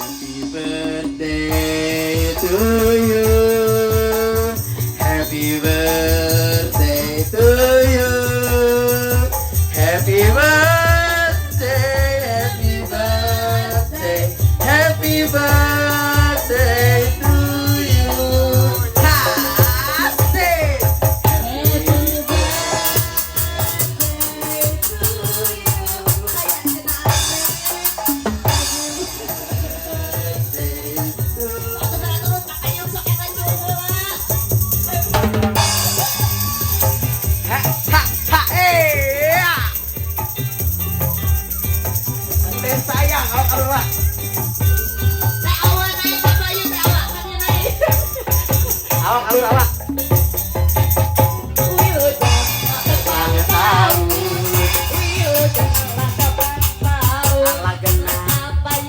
Happy birthday to you. Happy birthday to you. Happy birthday, happy birthday, happy birthday to you. Asik. Sayang kalau keluar. Awak keluar awak.